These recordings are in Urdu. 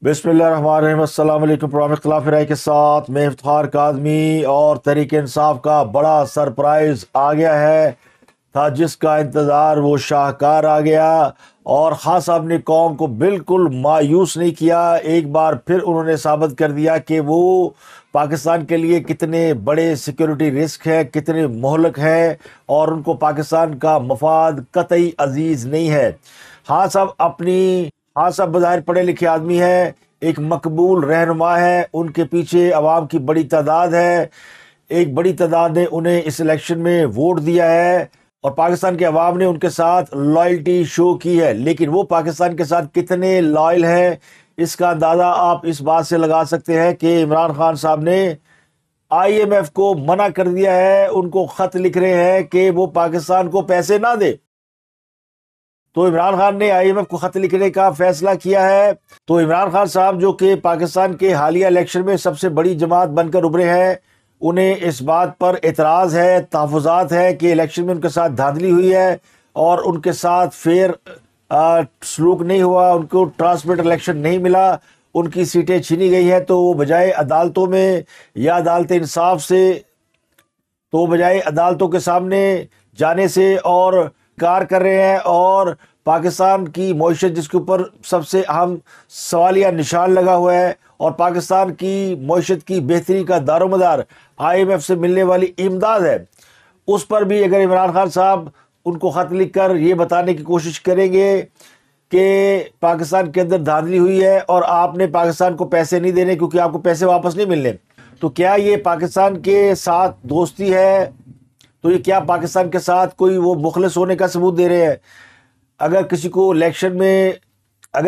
بسم اللہ الرحمن الرحیم۔ السلام علیکم۔ پروگرام اختلاف رائے کے ساتھ میں افتخار کاظمی اور تحریک انصاف کا بڑا سرپرائز آ گیا ہے تھا، جس کا انتظار وہ شاہکار آ گیا، اور خان صاحب نے قوم کو بالکل مایوس نہیں کیا۔ ایک بار پھر انہوں نے ثابت کر دیا کہ وہ پاکستان کے لیے کتنے بڑے سیکیورٹی رسک ہے، کتنے مہلک ہے، اور ان کو پاکستان کا مفاد قطعی عزیز نہیں ہے۔ خان صاحب بظاہر پڑھے لکھے آدمی ہے، ایک مقبول رہنما ہے، ان کے پیچھے عوام کی بڑی تعداد ہے، ایک بڑی تعداد نے انہیں اس الیکشن میں ووٹ دیا ہے، اور پاکستان کے عوام نے ان کے ساتھ لائلٹی شو کی ہے۔ لیکن وہ پاکستان کے ساتھ کتنے لائل ہیں، اس کا اندازہ آپ اس بات سے لگا سکتے ہیں کہ عمران خان صاحب نے IMF کو منع کر دیا ہے، ان کو خط لکھ رہے ہیں کہ وہ پاکستان کو پیسے نہ دے۔ تو عمران خان نے IMF کو خط لکھنے کا فیصلہ کیا ہے۔ تو عمران خان صاحب، جو کہ پاکستان کے حالیہ الیکشن میں سب سے بڑی جماعت بن کر ابھرے ہیں، انہیں اس بات پر اعتراض ہے، تحفظات ہے کہ الیکشن میں ان کے ساتھ دھاندلی ہوئی ہے اور ان کے ساتھ فیئر سلوک نہیں ہوا، ان کو ٹرانسپیرنٹ الیکشن نہیں ملا، ان کی سیٹیں چھینی گئی ہیں۔ تو وہ بجائے عدالتوں میں یا عدالت انصاف سے، تو بجائے عدالتوں کے سامنے جانے سے اور کار کر رہے ہیں، اور پاکستان کی معیشت، جس کے اوپر سب سے اہم سوالیہ نشان لگا ہوا ہے، اور پاکستان کی معیشت کی بہتری کا دار و مدار IMF سے ملنے والی امداد ہے، اس پر بھی اگر عمران خان صاحب ان کو خط لکھ کر یہ بتانے کی کوشش کریں گے کہ پاکستان کے اندر دھاندلی ہوئی ہے اور آپ نے پاکستان کو پیسے نہیں دینے کیونکہ آپ کو پیسے واپس نہیں ملنے، تو کیا یہ پاکستان کے ساتھ دوستی ہے؟ تو یہ کیا پاکستان کے ساتھ کوئی وہ مخلص ہونے کا ثبوت دے رہے ہیں؟ اگر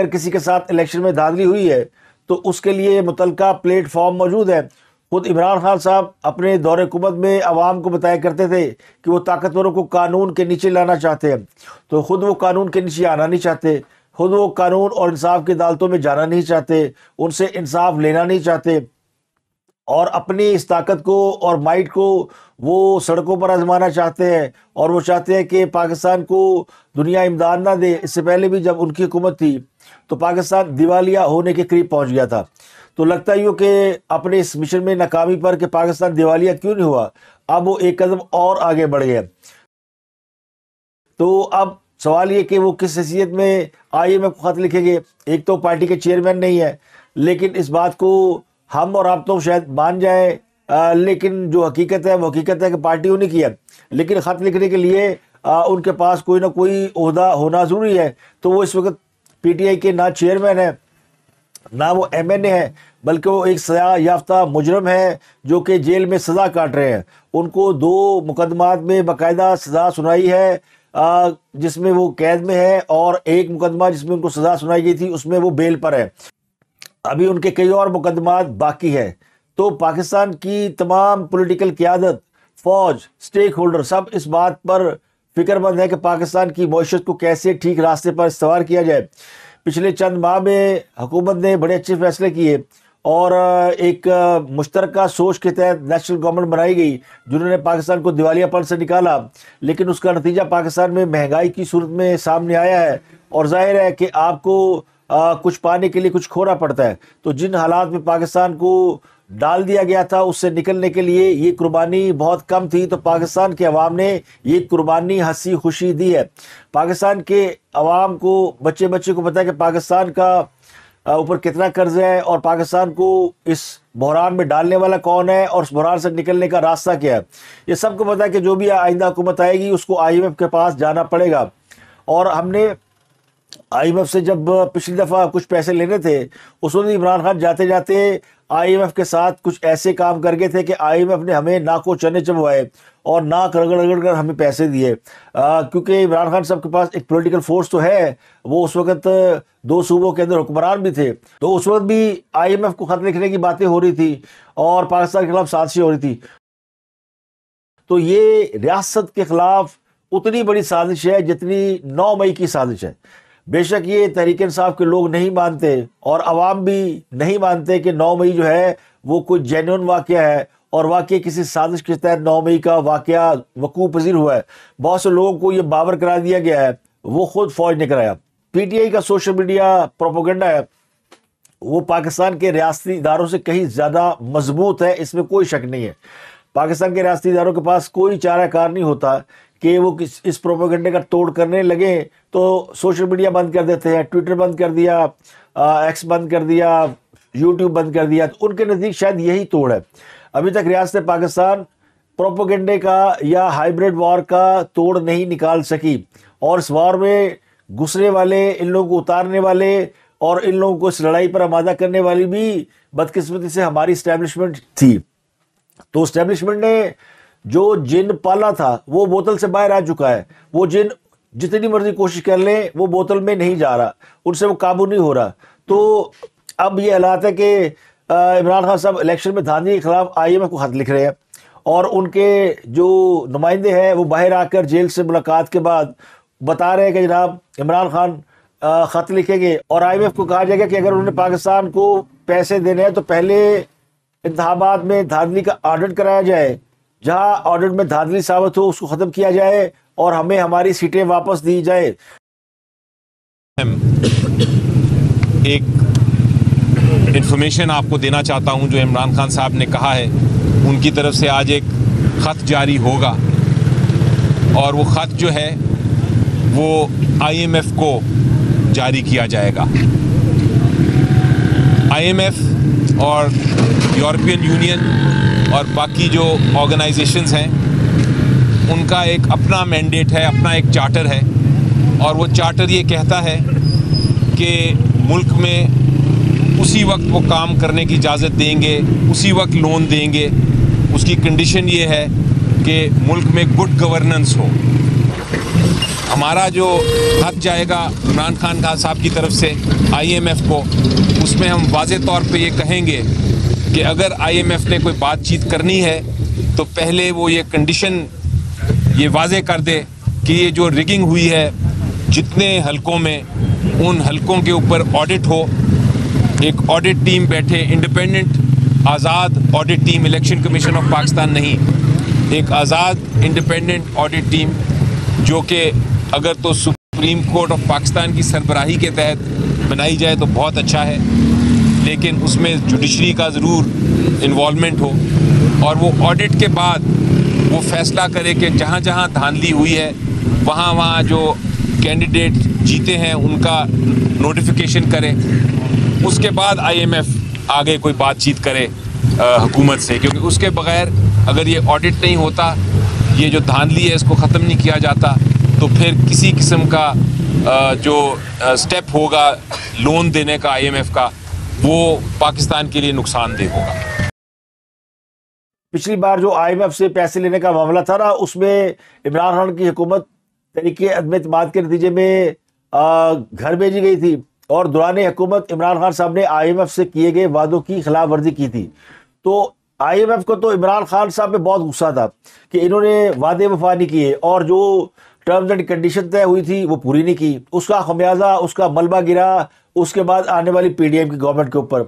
کسی کے ساتھ الیکشن میں دھاندلی ہوئی ہے تو اس کے لیے متعلقہ پلیٹ فارم موجود ہے۔ خود عمران خان صاحب اپنے دور حکومت میں عوام کو بتایا کرتے تھے کہ وہ طاقتوروں کو قانون کے نیچے لانا چاہتے ہیں، تو خود وہ قانون کے نیچے آنا نہیں چاہتے، خود وہ قانون اور انصاف کی عدالتوں میں جانا نہیں چاہتے، ان سے انصاف لینا نہیں چاہتے، اور اپنی اس طاقت کو اور مائٹ کو وہ سڑکوں پر آزمانا چاہتے ہیں، اور وہ چاہتے ہیں کہ پاکستان کو دنیا امداد نہ دے۔ اس سے پہلے بھی جب ان کی حکومت تھی تو پاکستان دیوالیہ ہونے کے قریب پہنچ گیا تھا۔ تو لگتا ہی ہو کہ اپنے اس مشن میں ناکامی پر کہ پاکستان دیوالیہ کیوں نہیں ہوا، اب وہ ایک قدم اور آگے بڑھ گئے۔ تو اب سوال یہ کہ وہ کس حیثیت میں IMF کو خط لکھیں گے؟ ایک تو پارٹی کے چیئرمین نہیں ہے، لیکن اس بات کو ہم اور آپ تو شاید مان جائیں، لیکن جو حقیقت ہے وہ حقیقت ہے کہ پارٹیوں نے کیا، لیکن خط لکھنے کے لیے ان کے پاس کوئی نہ کوئی عہدہ ہونا ضروری ہے۔ تو وہ اس وقت PTI کے نہ چیئرمین ہے، نہ وہ MNA ہے، بلکہ وہ ایک سزا یافتہ مجرم ہے جو کہ جیل میں سزا کاٹ رہے ہیں۔ ان کو 2 مقدمات میں باقاعدہ سزا سنائی ہے، جس میں وہ قید میں ہے، اور ایک مقدمہ جس میں ان کو سزا سنائی گئی تھی اس میں وہ بیل پر ہے۔ ابھی ان کے کئی اور مقدمات باقی ہیں۔ تو پاکستان کی تمام پولیٹیکل قیادت، فوج، سٹیک ہولڈر سب اس بات پر فکر مند ہے کہ پاکستان کی معیشت کو کیسے ٹھیک راستے پر استوار کیا جائے۔ پچھلے چند ماہ میں حکومت نے بڑے اچھے فیصلے کیے، اور ایک مشترکہ سوچ کے تحت نیشنل گورنمنٹ بنائی گئی جنہوں نے پاکستان کو دیوالیہ پن سے نکالا، لیکن اس کا نتیجہ پاکستان میں مہنگائی کی صورت میں سامنے آیا ہے، اور ظاہر ہے کہ آپ کو کچھ پانے کے لیے کچھ کھونا پڑتا ہے۔ تو جن حالات میں پاکستان کو ڈال دیا گیا تھا اس سے نکلنے کے لیے یہ قربانی بہت کم تھی، تو پاکستان کے عوام نے یہ قربانی ہنسی خوشی دی ہے۔ پاکستان کے عوام کو، بچے کو پتہ ہے کہ پاکستان کا اوپر کتنا قرض ہے، اور پاکستان کو اس بحران میں ڈالنے والا کون ہے، اور اس بحران سے نکلنے کا راستہ کیا ہے۔ یہ سب کو پتہ ہے کہ جو بھی آئندہ حکومت آئے گی اس کو IMF کے پاس جانا پڑے گا، اور ہم نے IMF سے جب پچھلی دفعہ کچھ پیسے لینے تھے اس وقت عمران خان جاتے جاتے IMF کے ساتھ کچھ ایسے کام کر گئے تھے کہ IMF نے ہمیں ناکو چنے چبوائے اور ناک رگڑ رگڑ کر ہمیں پیسے دیے، کیونکہ عمران خان صاحب کے پاس ایک پولیٹیکل فورس تو ہے، وہ اس وقت 2 صوبوں کے اندر حکمران بھی تھے، تو اس وقت بھی IMF کو خط لکھنے کی باتیں ہو رہی تھی اور پاکستان کے خلاف سازشیں ہو رہی تھی۔ تو یہ ریاست کے خلاف اتنی بڑی سازش ہے جتنی 9 مئی کی سازش ہے۔ بے شک یہ تحریک انصاف کے لوگ نہیں مانتے، اور عوام بھی نہیں مانتے کہ 9 مئی جو ہے وہ کوئی جینون واقعہ ہے، اور واقعی کسی سازش کے تحت 9 مئی کا واقعہ وقوع پذیر ہوا ہے۔ بہت سے لوگوں کو یہ باور کرا دیا گیا ہے، وہ خود فوج نے کرایا۔ PTI کا سوشل میڈیا پروپیگنڈا ہے وہ پاکستان کے ریاستی اداروں سے کہیں زیادہ مضبوط ہے، اس میں کوئی شک نہیں ہے۔ پاکستان کے ریاستی اداروں کے پاس کوئی چارہ کار نہیں ہوتا کہ وہ اس پروپیگنڈے کا توڑ کرنے لگیں تو سوشل میڈیا بند کر دیتے ہیں، ٹویٹر بند کر دیا، ایکس بند کر دیا، یوٹیوب بند کر دیا، تو ان کے نزدیک شاید یہی توڑ ہے۔ ابھی تک ریاست پاکستان پروپیگنڈے کا یا ہائیبریڈ وار کا توڑ نہیں نکال سکی، اور اس وار میں گھسنے والے، ان لوگوں کو اتارنے والے اور ان لوگوں کو اس لڑائی پر آمادہ کرنے والی بھی بدقسمتی سے ہماری اسٹیبلشمنٹ تھی۔ تو اسٹیبلشمنٹ نے جو جن پالا تھا وہ بوتل سے باہر آ چکا ہے، وہ جن جتنی مرضی کوشش کر لیں وہ بوتل میں نہیں جا رہا، ان سے وہ قابو نہیں ہو رہا۔ تو اب یہ حالات ہے کہ عمران خان صاحب الیکشن میں دھاندلی کے خلاف IMF کو خط لکھ رہے ہیں، اور ان کے جو نمائندے ہیں وہ باہر آ کر جیل سے ملاقات کے بعد بتا رہے ہیں کہ جناب عمران خان خط لکھیں گے، اور IMF کو کہا جائے گا کہ اگر انہوں نے پاکستان کو پیسے دینے ہیں تو پہلے انتخابات میں دھاندلی کا آڈٹ کرایا جائے، جہاں آڈٹ میں دھاندلی ثابت ہو اس کو ختم کیا جائے اور ہمیں ہماری سیٹیں واپس دی جائے۔ ایک انفارمیشن آپ کو دینا چاہتا ہوں، جو عمران خان صاحب نے کہا ہے ان کی طرف سے آج ایک خط جاری ہوگا، اور وہ خط جو ہے وہ IMF کو جاری کیا جائے گا۔ IMF اور یورپین یونین اور باقی جو آرگنائزیشنز ہیں ان کا ایک اپنا مینڈیٹ ہے، اپنا ایک چارٹر ہے، اور وہ چارٹر یہ کہتا ہے کہ ملک میں اسی وقت وہ کام کرنے کی اجازت دیں گے، اسی وقت لون دیں گے، اس کی کنڈیشن یہ ہے کہ ملک میں گڈ گورننس ہو۔ ہمارا جو خط جائے گا عمران خان صاحب کی طرف سے IMF کو، اس میں ہم واضح طور پہ یہ کہیں گے کہ اگر IMF نے کوئی بات چیت کرنی ہے تو پہلے وہ یہ کنڈیشن یہ واضح کر دے کہ یہ جو ریگنگ ہوئی ہے جتنے حلقوں میں، ان حلقوں کے اوپر آڈٹ ہو، ایک آڈٹ ٹیم بیٹھے، independent Azad audit team, election commission of Pakistan نہیں، ایک آزاد انڈیپینڈنٹ آڈٹ ٹیم جو کہ اگر تو سپریم کورٹ آف پاکستان کی سربراہی کے تحت بنائی جائے تو بہت اچھا ہے، لیکن اس میں جوڈیشری کا ضرور انوالومنٹ ہو، اور وہ آڈٹ کے بعد وہ فیصلہ کرے کہ جہاں جہاں دھاندلی ہوئی ہے وہاں وہاں جو کینڈیڈیٹ جیتے ہیں ان کا نوٹیفیکیشن کرے، اس کے بعد IMF آگے کوئی بات چیت کرے حکومت سے، کیونکہ اس کے بغیر اگر یہ آڈٹ نہیں ہوتا، یہ جو دھاندلی ہے اس کو ختم نہیں کیا جاتا، تو پھر کسی قسم کا جو سٹیپ ہوگا لون دینے کا IMF کا، وہ پاکستان کے لیے نقصان دہ ہوگا۔ پچھلی بار جو IMF سے پیسے لینے کا معاملہ تھا نا، اس میں عمران خان کی حکومت طریقے عدم اعتماد کے نتیجے میں گھر بھیجی گئی تھی، اور دوران حکومت عمران خان صاحب نے IMF سے کیے گئے وعدوں کی خلاف ورزی کی تھی۔ تو IMF کو تو عمران خان صاحب پہ بہت غصہ تھا کہ انہوں نے وعدے وفا نہیں کیے، اور جو ٹرمز اینڈ کنڈیشن طے ہوئی تھی وہ پوری نہیں کی، اس کا خمیازہ، اس کا ملبہ گرا اس کے بعد آنے والی PDM کی گورنمنٹ کے اوپر۔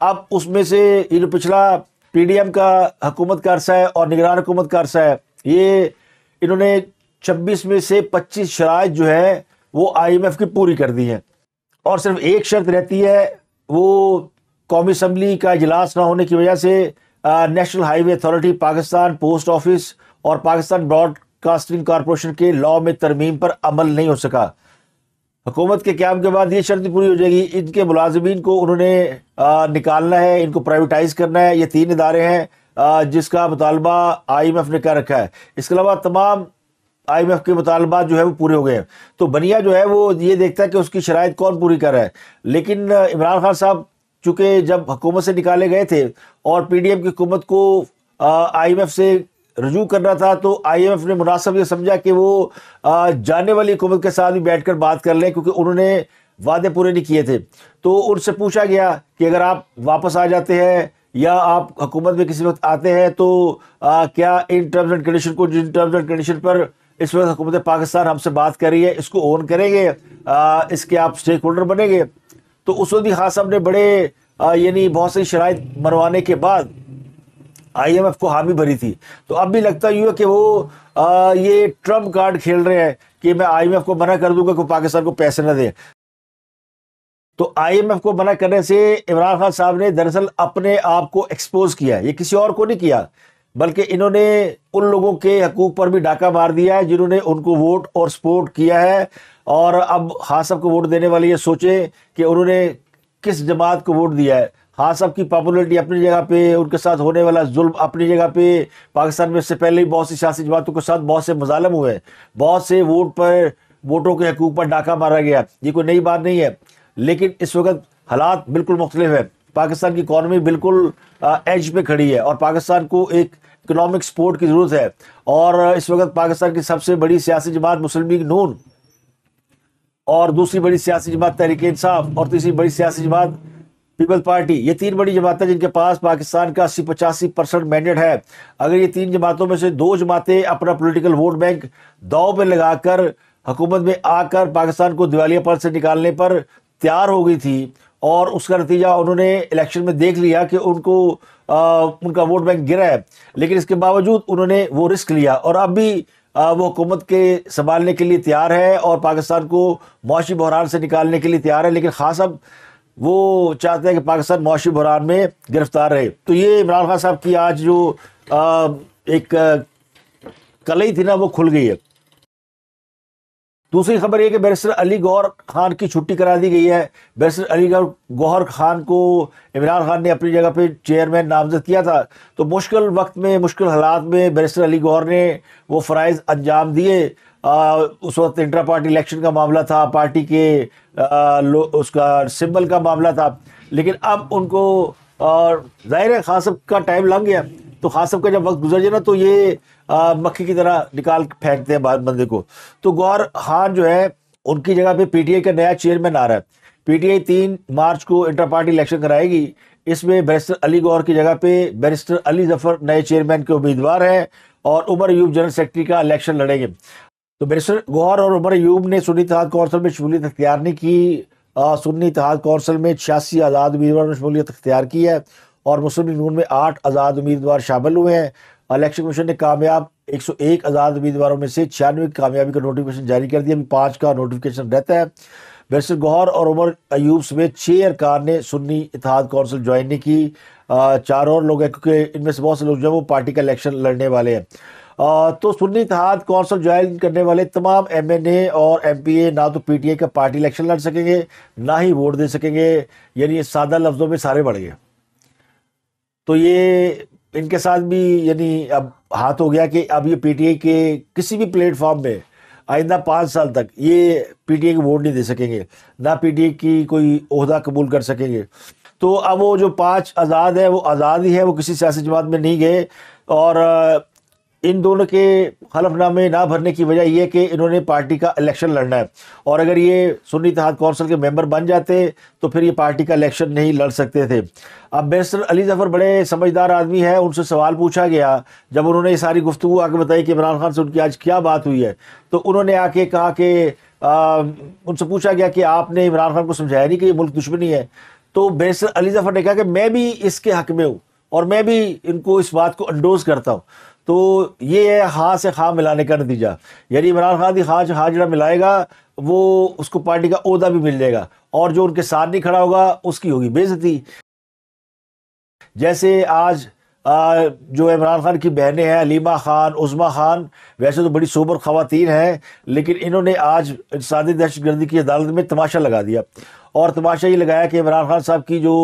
اب اس میں سے یہ جو پچھلا PDM کا حکومت کا عرصہ ہے اور نگران حکومت کا عرصہ ہے، یہ انہوں نے 26 میں سے 25 شرائط جو ہے وہ IMF کی پوری کر دی ہیں، اور صرف ایک شرط رہتی ہے، وہ قومی اسمبلی کا اجلاس نہ ہونے کی وجہ سے نیشنل ہائی وے اتھارٹی پاکستان، پوسٹ آفس اور پاکستان براڈ کاسٹنگ کارپوریشن کے لاء میں ترمیم پر عمل نہیں ہو سکا۔ حکومت کے قیام کے بعد یہ شرط پوری ہو جائے گی، ان کے ملازمین کو انہوں نے نکالنا ہے، ان کو پرائیویٹائز کرنا ہے۔ یہ 3 ادارے ہیں جس کا مطالبہ IMF نے کر رکھا ہے، اس کے علاوہ تمام IMF کے مطالبات جو ہے وہ پورے ہو گئے ہیں۔ تو بنیا جو ہے وہ یہ دیکھتا ہے کہ اس کی شرائط کون پوری کر رہا ہے، لیکن عمران خان صاحب چونکہ جب حکومت سے نکالے گئے تھے اور PDM کی حکومت کو IMF سے رجوع کرنا تھا، تو IMF نے مناسب یہ سمجھا کہ وہ جانے والی حکومت کے ساتھ بھی بیٹھ کر بات کر لیں، کیونکہ انہوں نے وعدے پورے نہیں کیے تھے۔ تو ان سے پوچھا گیا کہ اگر آپ واپس آ جاتے ہیں یا آپ حکومت میں کسی وقت آتے ہیں تو کیا ان ٹرمز اینڈ کنڈیشن کو، جن ٹرمز اینڈ کنڈیشن پر اس وقت حکومت پاکستان ہم سے بات کر رہی ہے، اس کو اون کریں گے، اس کے آپ اسٹیک ہولڈر بنیں گے؟ تو اس وقت بھی خان صاحب نے بڑے یعنی بہت سی شرائط منوانے کے بعد IMF کو حامی بھری تھی۔ تو اب بھی لگتا یوں ہے کہ وہ یہ ٹرمپ کارڈ کھیل رہے ہیں کہ میں IMF کو منع کر دوں گا کہ پاکستان کو پیسے نہ دے۔ تو IMF کو منع کرنے سے عمران خان صاحب نے دراصل اپنے آپ کو ایکسپوز کیا ہے، یہ کسی اور کو نہیں کیا، بلکہ انہوں نے ان لوگوں کے حقوق پر بھی ڈاکہ مار دیا ہے جنہوں نے ان کو ووٹ اور سپورٹ کیا ہے۔ اور اب خان صاحب کو ووٹ دینے والے یہ سوچیں کہ انہوں نے کس جماعت کو ووٹ دیا ہے۔ خان صاحب کی پاپولرٹی اپنی جگہ پہ، ان کے ساتھ ہونے والا ظلم اپنی جگہ پہ، پاکستان میں اس سے پہلے ہی بہت سی سیاسی جماعتوں کے ساتھ بہت سے مظالم ہوئے، بہت سے ووٹوں کے حقوق پر ڈاکہ مارا گیا، یہ کوئی نئی بات نہیں ہے۔ لیکن اس وقت حالات بالکل مختلف ہے، پاکستان کی اکانومی بالکل ایج پہ کھڑی ہے اور پاکستان کو ایک اکنامک سپورٹ کی ضرورت ہے۔ اور اس وقت پاکستان کی سب سے بڑی سیاسی جماعت مسلم لیگ نون، اور دوسری بڑی سیاسی جماعت تحریک انصاف، اور تیسری بڑی سیاسی جماعت پیپل پارٹی، یہ تین بڑی جماعتیں جن کے پاس پاکستان کا 80-85% مینڈیٹ ہے۔ اگر یہ تین جماعتوں میں سے دو جماعتیں اپنا پولیٹیکل ووٹ بینک داؤ پہ لگا کر حکومت میں آ کر پاکستان کو دیوالیہ پن سے نکالنے پر تیار ہو گئی تھی، اور اس کا نتیجہ انہوں نے الیکشن میں دیکھ لیا کہ ان کا ووٹ بینک گرا ہے، لیکن اس کے باوجود انہوں نے وہ رسک لیا، اور اب بھی وہ حکومت کے سنبھالنے کے لیے تیار ہے اور پاکستان کو معاشی بحران سے نکالنے کے لیے تیار ہے۔ لیکن خان صاحب وہ چاہتے ہیں کہ پاکستان معاشی بحران میں گرفتار رہے۔ تو یہ عمران خان صاحب کی آج جو ایک کلئی تھی نا، وہ کھل گئی ہے۔ دوسری خبر یہ کہ بیرسٹر علی گوہر خان کی چھٹی کرا دی گئی ہے۔ بیرسٹر علی گوہر خان کو عمران خان نے اپنی جگہ پہ چیئرمین نامزد کیا تھا، تو مشکل وقت میں، مشکل حالات میں بیرسٹر علی گوہر نے وہ فرائض انجام دیے۔ اس وقت انٹرا پارٹی الیکشن کا معاملہ تھا، پارٹی کے اس کا سمبل کا معاملہ تھا، لیکن اب ان کو ظاہر ہے خان صاحب کا ٹائم لنگ گیا، تو خان صاحب کا جب وقت گزر جائے نا تو یہ مکھی کی طرح نکال پھینکتے ہیں بندے کو۔ تو گوہر خان جو ہے ان کی جگہ پہ PTI کا نیا چیئرمین آ رہا ہے۔ PTI 3 مارچ کو انٹر پارٹی الیکشن کرائے گی، اس میں بیرسٹر علی گوہر کی جگہ پہ بیرسٹر علی ظفر نئے چیئرمین کے امیدوار ہیں، اور عمر ایوب جنرل سیکرٹری کا الیکشن لڑیں گے۔ تو بیرسٹر گوہر اور عمر ایوب نے سنی اتحاد کونسل میں شمولیت اختیار نہیں کی۔ سنی اتحاد کونسل میں 86 آزاد امیدواروں نے شمولیت اختیار کی ہے، اور مسلم لیگ نون میں 8 آزاد امیدوار شامل ہوئے ہیں۔ الیکشن کمیشن نے کامیاب 101 آزاد امیدواروں میں سے 96 کی کامیابی کا نوٹیفکیشن جاری کر دیا، ابھی 5 کا نوٹیفکیشن رہتا ہے۔ بیرسٹر گوہر اور عمر ایوب سمیت 6 ارکان نے سنی اتحاد کونسل جوائن نہیں کی، 4 اور لوگ ہیں، کیونکہ ان میں سے بہت سے لوگ جو ہیں وہ پارٹی کا الیکشن لڑنے والے ہیں۔ تو سنی اتحاد کونسل جوائن کرنے والے تمام MNA اور MPA نہ تو PTI کا پارٹی الیکشن لڑ سکیں گے، نہ ہی ووٹ دے سکیں گے، یعنی سادہ لفظوں میں سارے بڑھ گئے۔ تو یہ ان کے ساتھ بھی یعنی اب ہاتھ ہو گیا کہ اب یہ PTI کے کسی بھی پلیٹ فارم میں آئندہ 5 سال تک یہ PTI کے ووٹ نہیں دے سکیں گے، نہ PTI کی کوئی عہدہ قبول کر سکیں گے۔ تو اب وہ جو 5 آزاد ہیں وہ آزاد ہی ہیں، وہ کسی سیاسی جماعت میں نہیں گئے، اور ان دونوں کے حلف نامے نہ بھرنے کی وجہ یہ ہے کہ انہوں نے پارٹی کا الیکشن لڑنا ہے، اور اگر یہ سنی اتحاد کونسل کے ممبر بن جاتے تو پھر یہ پارٹی کا الیکشن نہیں لڑ سکتے تھے۔ اب بیرسٹر علی ظفر بڑے سمجھدار آدمی ہے، ان سے سوال پوچھا گیا جب انہوں نے یہ ساری گفتگو آ کے بتائی کہ عمران خان سے ان کی آج کیا بات ہوئی ہے، تو انہوں نے آ کے کہا کہ ان سے پوچھا گیا کہ آپ نے عمران خان کو سمجھایا نہیں کہ یہ ملک دشمنی ہے، تو بیرسٹر علی ظفر نے کہا کہ میں بھی اس کے حق میں ہوں، اور میں بھی ان کو اس بات کو انڈوز کرتا ہوں۔ تو یہ ہے ہاں سے خاں ملانے کا نتیجہ، یعنی عمران خان کی خاں سے ہاں جڑا ملائے گا وہ اس کو پارٹی کا عہدہ بھی مل جائے گا، اور جو ان کے ساتھ نہیں کھڑا ہوگا اس کی ہوگی بے عزتی۔ جیسے آج جو عمران خان کی بہنیں ہیں علیمہ خان، عظمیٰ خان، ویسے تو بڑی سوبر خواتین ہیں، لیکن انہوں نے آج انسدادی دہشت گردی کی عدالت میں تماشا لگا دیا، اور تماشا یہ لگایا کہ عمران خان صاحب کی جو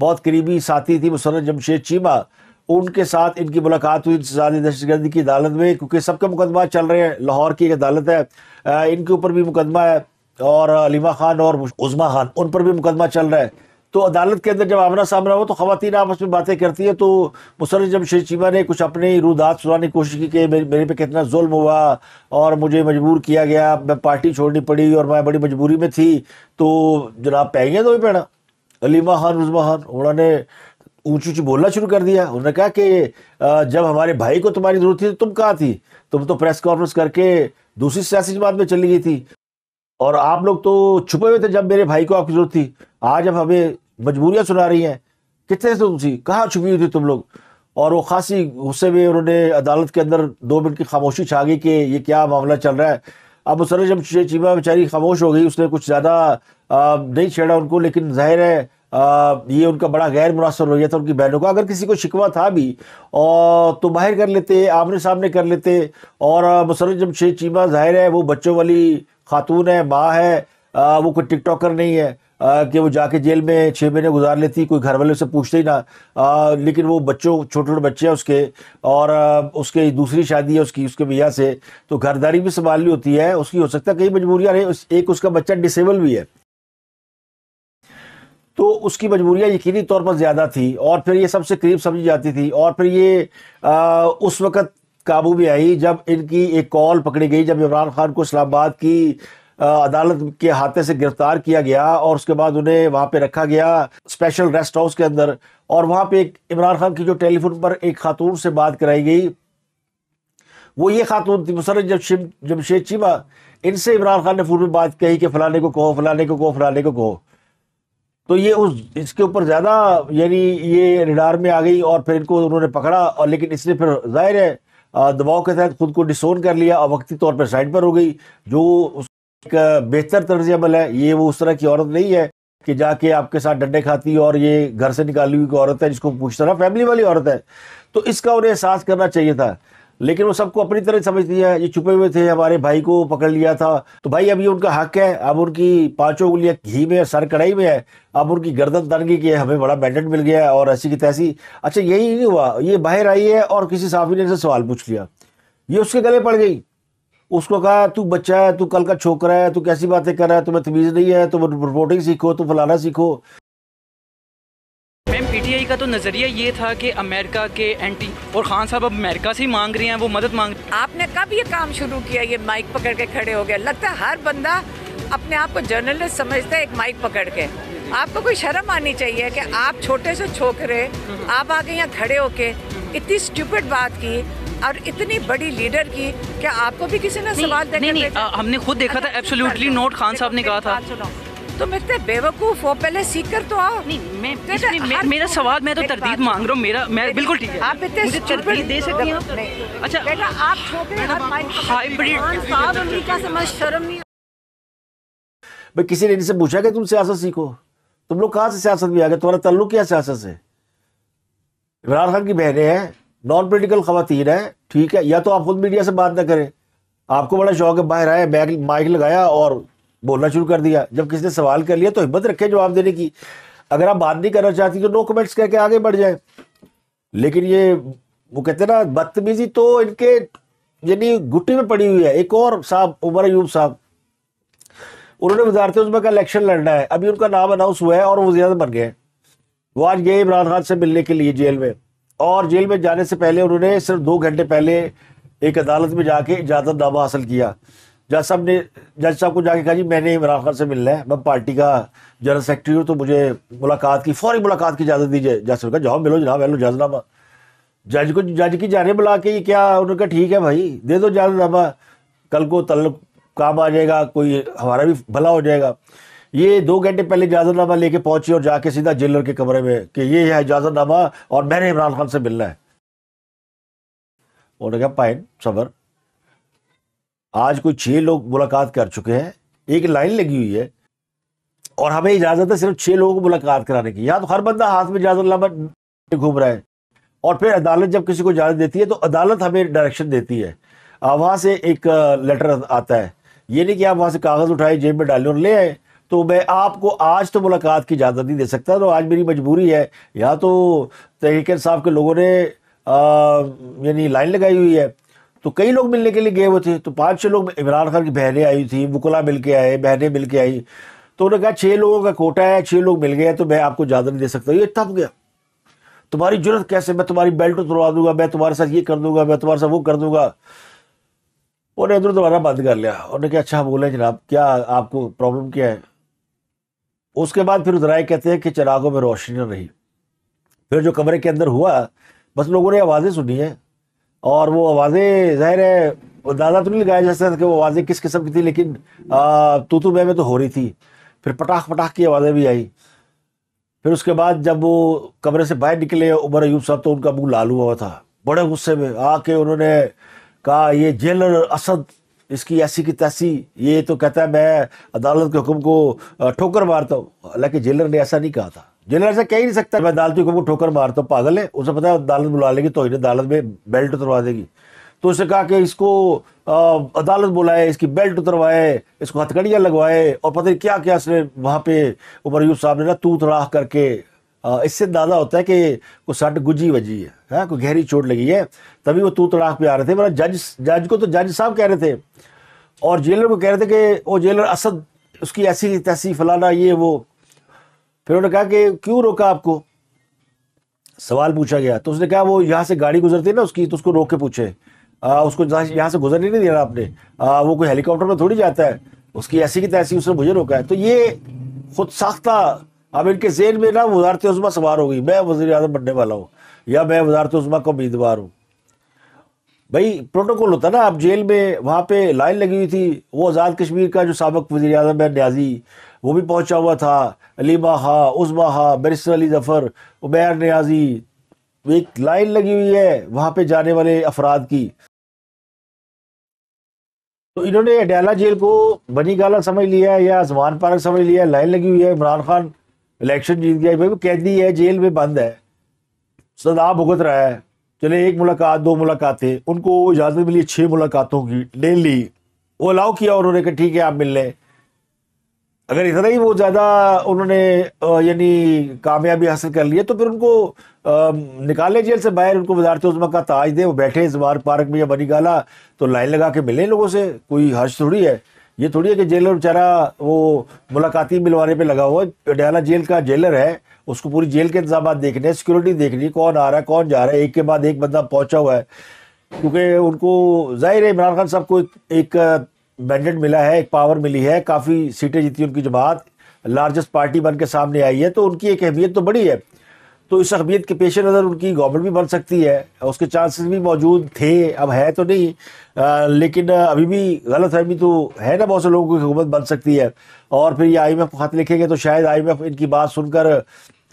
بہت قریبی ساتھی تھی مسرت جمشید چیمہ، ان کے ساتھ ان کی ملاقات ہوئی انسدادی دہشت گردی کی عدالت میں، کیونکہ سب کے مقدمات چل رہے ہیں، لاہور کی ایک عدالت ہے ان کے اوپر بھی مقدمہ ہے، اور علیمہ خان اور عظمیٰ خان ان پر بھی مقدمہ چل رہا ہے۔ تو عدالت کے اندر جب آمنا سامنا ہو تو خواتین آپس میں باتیں کرتی ہیں، تو مسرت جمشید چیمہ نے کچھ اپنی رودات سنانے کی کوشش کی کہ میرے پہ کتنا ظلم ہوا اور مجھے مجبور کیا گیا، میں پارٹی چھوڑنی پڑی اور میں بڑی مجبوری میں تھی، تو جناب پہنگے تو ہی پہنا۔ علیمہ خان، عظمیٰ خان انہوں نے اونچی اونچی بولنا شروع کر دیا، انہوں نے کہا کہ جب ہمارے بھائی کو تمہاری ضرورت تھی تو تم کہاں تھی؟ تم تو پریس کانفرنس کر کے دوسری سیاسی جماعت میں چلی گئی تھی، اور آپ لوگ تو چھپے ہوئے تھے جب میرے بھائی کو آپ کی ضرورت تھی، آج اب ہمیں مجبوریاں سنا رہی ہیں، کتنے سے تم تھی، کہاں چھپی ہوئی تھی تم لوگ؟ اور وہ خاصی غصے میں انہوں نے عدالت کے اندر 2 منٹ کی خاموشی چھا گئی کہ یہ کیا معاملہ چل رہا ہے۔ اب مسرت جمشید چیمہ بیچاری خاموش ہو گئی، اس نے کچھ زیادہ نہیں چھیڑا ان کو، لیکن ظاہر ہے یہ ان کا بڑا غیر مناسب رویہ تھا ان کی بہنوں کا. اگر کسی کو شکوہ تھا بھی اور تو باہر کر لیتے، آمنے سامنے کر لیتے. اور مسرت جمشید چیمہ ظاہر ہے وہ بچوں والی خاتون ہے، ماں ہے، وہ کوئی ٹک ٹاکر نہیں ہے کہ وہ جا کے جیل میں 6 مہینے گزار لیتی، کوئی گھر والے سے پوچھتے ہی نہ. لیکن وہ بچوں چھوٹے چھوٹے بچے ہیں اس کے، اور اس کے دوسری شادی ہے اس کے میاں سے، تو گھرداری بھی سنبھالنی ہوتی ہے اس کی. ہو سکتا ہے کئی مجبوریاں رہے، ایک اس کا بچہ ڈسیبل بھی ہے، تو اس کی مجبوریاں یقینی طور پر زیادہ تھی. اور پھر یہ سب سے قریب سمجھی جاتی تھی. اور پھر یہ اس وقت قابو میں آئی جب ان کی ایک کال پکڑی گئی، جب عمران خان کو اسلام آباد کی عدالت کے ہاتھے سے گرفتار کیا گیا، اور اس کے بعد انہیں وہاں پہ رکھا گیا اسپیشل ریسٹ ہاؤس کے اندر. اور وہاں پہ ایک عمران خان کی جو ٹیلی فون پر ایک خاتون سے بات کرائی گئی، وہ یہ خاتون تھی مسرت جمشید چیمہ. ان سے عمران خان نے فون میں بات کہی کہ فلانے کو کہو، فلانے کو کہو، فلانے کو کہو. تو یہ اس کے اوپر زیادہ یعنی یہ ریڈار میں آ گئی، اور پھر ان کو انہوں نے پکڑا. اور لیکن اس نے پھر ظاہر ہے دباؤ کے تحت خود کو ڈسون کر لیا اور وقتی طور پر سائڈ پر ہو گئی، جو ایک بہتر طرز عمل ہے. یہ وہ اس طرح کی عورت نہیں ہے کہ جا کے آپ کے ساتھ ڈنڈے کھاتی، اور یہ گھر سے نکالی ہوئی عورت ہے جس کو پوچھتا رہا، فیملی والی عورت ہے. تو اس کا انہیں احساس کرنا چاہیے تھا، لیکن وہ سب کو اپنی طرح سمجھتی ہے. یہ چھپے ہوئے تھے، ہمارے بھائی کو پکڑ لیا تھا، تو بھائی اب یہ ان کا حق ہے. اب ان کی 5 انگلیاں گھی میں، سر کڑھائی میں ہے. اب ان کی گردن تن گئی کہ ہمیں بڑا مینڈیٹ مل گیا ہے، اور ایسی کی تیسی. اچھا یہی نہیں ہوا، یہ باہر آئی ہے اور کسی صحافی نے سے سوال پوچھ لیا، یہ اس کے گلے پڑ گئی. اس کو کہا تو بچہ ہے، تو کل کا چھوکرا ہے، تو کیسی باتیں کر رہا ہے، تمہیں تمیز نہیں ہے، تم رپورٹنگ سیکھو، تم فلانا سیکھو. میم پی ٹی آئی کا تو نظریہ یہ تھا کہ امریکہ کے اینٹی، اور خان صاحب اب امریکہ سے ہی مانگ رہے ہیں، وہ مدد مانگ رہے ہیں. آپ نے کب یہ کام شروع کیا؟ یہ مائک پکڑ کے کھڑے ہو گئے. لگتا ہے ہر بندہ اپنے آپ کو جرنلسٹ سمجھتا ہے ایک مائک پکڑ کے. آپ کو کوئی شرم آنی چاہیے کہ آپ چھوٹے سے چھوکرے آپ آگے یہاں کھڑے ہو کے اتنی اسٹوپڈ بات کی اور اتنی بڑی لیڈر کی کہ آپ کو بھی کسی نے سوال نہیں، ہم نے خود دیکھا تھا ایبسلیوٹلی نوٹ خان صاحب نے کہا تھا. تم اتنے بیوقوف ہو، پہلے سیکھ کر تو آؤ. میرا سوال، میں تو تردید مانگ رہا ہوں، میں بالکل ٹھیک ہے، آپ اتنے مجھے تردید دے سکتی ہیں. اچھا بیٹا آپ چھوٹے ہائیبریڈ صاحب امریکہ سے مجھ شرم نہیں. بھائی کسی نے ان سے پوچھا کہ تم سیاست سیکھو؟ تم لوگ کہاں سے سیاست میں آ گئے؟ تمہارا تعلق کیا سیاست سے؟ عمران خان کی بہنیں ہیں، نان پولیٹیکل خواتین ہیں، ٹھیک ہے. یا تو آپ خود میڈیا سے بات نہ کریں، آپ کو بڑا شوق ہے، باہر آئے، مائک لگایا اور بولنا شروع کر دیا. جب کسی نے سوال کر لیا تو ہمت رکھے جواب دینے کی. اگر آپ بات نہیں کرنا چاہتی تو نو کمنٹس کہہ کے آگے بڑھ جائیں. لیکن یہ وہ کہتے ہیں نا بدتمیزی تو ان کے یعنی گھٹی میں پڑی ہوئی ہے. ایک اور صاحب عمر ایوب صاحب، انہوں نے وزارت عظمیٰ کا الیکشن لڑنا ہے، ابھی ان کا نام اناؤنس ہوا ہے اور وہ زیادہ بن گئے. وہ آج گئے عمران خان سے ملنے کے لیے جیل میں، اور جیل میں جانے سے پہلے انہوں نے صرف 2 گھنٹے پہلے ایک عدالت میں جا کے اجازت نامہ حاصل کیا. جج صاحب کو جا کے کہا جی میں نے عمران خان سے ملنا ہے، میں پارٹی کا جنرل سیکرٹری ہوں، تو مجھے فوری ملاقات کی اجازت دیجیے. جج صاحب کہا جاؤ ملو جناب، لو اجازت نامہ. جج کی جانے بلا کے یہ کیا، انہوں نے کہا ٹھیک ہے بھائی دے دو اجازت نامہ، کل کو تعلق کام آ جائے گا، کوئی ہمارا بھی بھلا ہو جائے گا. یہ 2 گھنٹے پہلے اجازت نامہ لے کے پہنچے اور جا کے سیدھا جیلر کے کمرے میں کہ یہ ہے اجازت نامہ اور میں نے عمران خان سے ملنا ہے. انہوں نے کہا پائن صبر، آج کوئی 6 لوگ ملاقات کر چکے ہیں، ایک لائن لگی ہوئی ہے اور ہمیں اجازت ہے صرف 6 لوگوں کو ملاقات کرانے کی. یا تو ہر بندہ ہاتھ میں اجازت نامہ گھوم رہا ہے، اور پھر عدالت جب کسی کو اجازت دیتی ہے تو عدالت ہمیں ڈائریکشن دیتی ہے، وہاں سے ایک لیٹر آتا ہے. یہ نہیں کہ آپ وہاں سے کاغذ اٹھائے جیب میں ڈالے اور لے آئے. تو میں آپ کو آج تو ملاقات کی اجازت نہیں دے سکتا، تو آج میری مجبوری ہے. یا تو تحریک انصاف کے لوگوں نے یعنی لائن لگائی ہوئی ہے، تو کئی لوگ ملنے کے لیے گئے ہوئے تھے، تو 5-6 لوگ، عمران خان کی بہنیں آئی تھیں، وکلا مل کے آئے، بہنیں مل کے آئی. تو انہوں نے کہا 6 لوگوں کا کوٹا ہے، 6 لوگ مل گئے، تو میں آپ کو اجازت نہیں دے سکتا. یہ تب گیا، تمہاری جرت کیسے، میں تمہاری بیلٹ اتروا دوں گا، میں تمہارے ساتھ یہ کر دوں گا، میں تمہارے ساتھ وہ کر دوں گا. انہوں نے ادھر دوبارہ بند کر لیا. انہوں نے کہا اچھا بولیں جناب کیا آپ کو پرابلم کیا ہے. اس کے بعد پھر ذرائع کہتے ہیں کہ چراغوں میں روشنی نہ رہی. پھر جو کمرے کے اندر ہوا، بس لوگوں نے آوازیں سنی ہیں، اور وہ آوازیں ظاہر ہے اندازہ تو نہیں لگایا جا سکتا کہ وہ آوازیں کس قسم کی تھی، لیکن تو میں تو ہو رہی تھی. پھر پٹاخ پٹاخ کی آوازیں بھی آئی. پھر اس کے بعد جب وہ کمرے سے باہر نکلے عمر ایوب صاحب، تو ان کا منہ لال ہوا تھا. بڑے غصے میں آ کے انہوں نے کہا یہ جیلر اسد اس کی ایسی کی تیسی، یہ تو کہتا ہے میں عدالت کے حکم کو ٹھوکر مارتا ہوں. حالانکہ جیلر نے ایسا نہیں کہا تھا. جیلر ایسا کہہ ہی نہیں سکتا میں عدالتی حکم کو ٹھوکر مارتا ہوں، پاگل ہے. اسے پتا ہے عدالت بلا لے گی تو عدالت میں بیلٹ اتروا دے گی. تو اس نے کہا کہ اس کو عدالت بلائے، اس کی بیلٹ اتروائے، اس کو ہتھکڑیاں لگوائے، اور پتہ نہیں کیا کیا اس نے وہاں پہ عمر ایوب صاحب نے نا تو تڑاہ کر کے. اس سے اندازہ ہوتا ہے کہ کوئی سٹ گجی وجی ہے، کوئی گہری چوٹ لگی ہے، تبھی وہ تو تڑاہ پہ آ رہے تھے. ورنہ جج کو تو جج صاحب کہہ رہے تھے، اور جیلر کو کہہ رہے تھے کہ وہ جیلر اسد، اس کی ایسی تیسی فلانا یہ وہ. پھر انہوں نے کہا کہ کیوں روکا آپ کو، سوال پوچھا گیا. تو اس نے کہا وہ یہاں سے گاڑی گزرتی ہے نا اس کی، تو اس کو روک کے پوچھے، اس کو یہاں سے گزرنے نہیں دیا آپ نے، وہ کوئی ہیلی کاپٹر میں تھوڑی جاتا ہے، اس کی ایسی کی تیسی اس نے مجھے روکا ہے. تو یہ خود ساختہ، اب ان کے ذہن میں نا وزارت عظمیٰ سوار ہو گئی، میں وزیر اعظم بننے والا ہوں یا میں وزارت عظمیٰ کا امیدوار ہوں. بھائی پروٹوکول ہوتا نا. اب جیل میں وہاں پہ لائن لگی ہوئی تھی، وہ آزاد کشمیر کا جو سابق وزیر اعظم ہے نیازی، وہ بھی پہنچا ہوا تھا، علیمہ ہاں، عظمیٰ ہاں، بیرسٹر علی ظفر، عمیر نیازی. ایک لائن لگی ہوئی ہے وہاں پہ جانے والے افراد کی. تو انہوں نے اڈیالہ جیل کو بنی گالا سمجھ لیا ہے یا زمان پارک سمجھ لیا ہے. لائن لگی ہوئی ہے، عمران خان الیکشن جیت گیا، بھائی وہ قیدی ہے، جیل میں بند ہے، سزا بھگت رہا ہے. چلے ایک ملاقات، دو ملاقاتیں، ان کو اجازت ملی 6 ملاقاتوں کی ڈیلی، وہ الاؤ کیا انہوں نے کہ ٹھیک ہے آپ مل لیں. اگر اتنا ہی وہ زیادہ انہوں نے یعنی کامیابی حاصل کر لی ہے تو پھر ان کو نکالے جیل سے باہر، ان کو وزارت عظمیٰ کا تاج دے، وہ بیٹھے زمان پارک میں یا بنی گالا تو لائن لگا کے ملیں لوگوں سے. کوئی حرج تھوڑی ہے. یہ تھوڑی ہے کہ جیلر بیچارہ وہ ملاقاتی ملوانے پہ لگا ہوا ہے. اڈیالہ جیل کا جیلر ہے، اس کو پوری جیل کے انتظامات دیکھنے ہیں، سیکورٹی دیکھنی ہے، کون آ رہا ہے کون جا رہا ہے، ایک کے بعد ایک بندہ پہنچا ہوا ہے. کیونکہ ان کو ظاہر ہے عمران خان صاحب کو ایک مینڈیٹ ملا ہے، ایک پاور ملی ہے، کافی سیٹیں جیتی ان کی جماعت، لارجسٹ پارٹی بن کے سامنے آئی ہے، تو ان کی ایک اہمیت تو بڑی ہے. تو اس اہمیت کے پیش نظر ان کی گورنمنٹ بھی بن سکتی ہے، اس کے چانسز بھی موجود تھے، اب ہے تو نہیں، لیکن ابھی بھی غلط فہمی تو ہے نا بہت سے لوگوں کی حکومت بن سکتی ہے. اور پھر یہ IMF کو خط لکھیں گے تو شاید IMF ان کی بات سن کر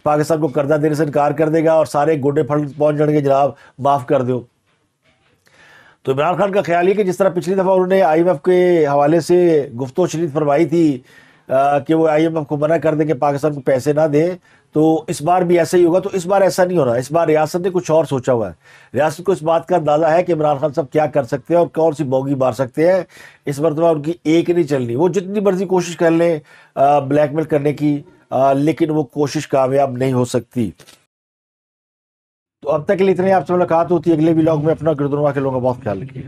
پاکستان کو قرضہ دینے سے انکار کر دے گا اور سارے گوڈے پھل پہنچ جائیں گے جناب معاف کر دو. تو عمران خان کا خیال یہ کہ جس طرح پچھلی دفعہ انہوں نے IMF کے حوالے سے گفت و شنید فرمائی تھی کہ وہ IMF کو منع کر دیں کہ پاکستان کو پیسے نہ دیں، تو اس بار بھی ایسا ہی ہوگا. تو اس بار ایسا نہیں ہونا، اس بار ریاست نے کچھ اور سوچا ہوا ہے. ریاست کو اس بات کا اندازہ ہے کہ عمران خان صاحب کیا کر سکتے ہیں اور کون سی بوگی مار سکتے ہیں. اس مرتبہ ان کی ایک نہیں چلنی، وہ جتنی مرضی کوشش کر لیں بلیک میل کرنے کی، لیکن وہ کوشش کامیاب نہیں ہو سکتی. تو اب تک کے لیے اتنے، آپ سے ملاقات ہوتی ہے اگلے ولاگ میں. اپنا گردنوا کے لوگوں کا بہت خیال رکھیے.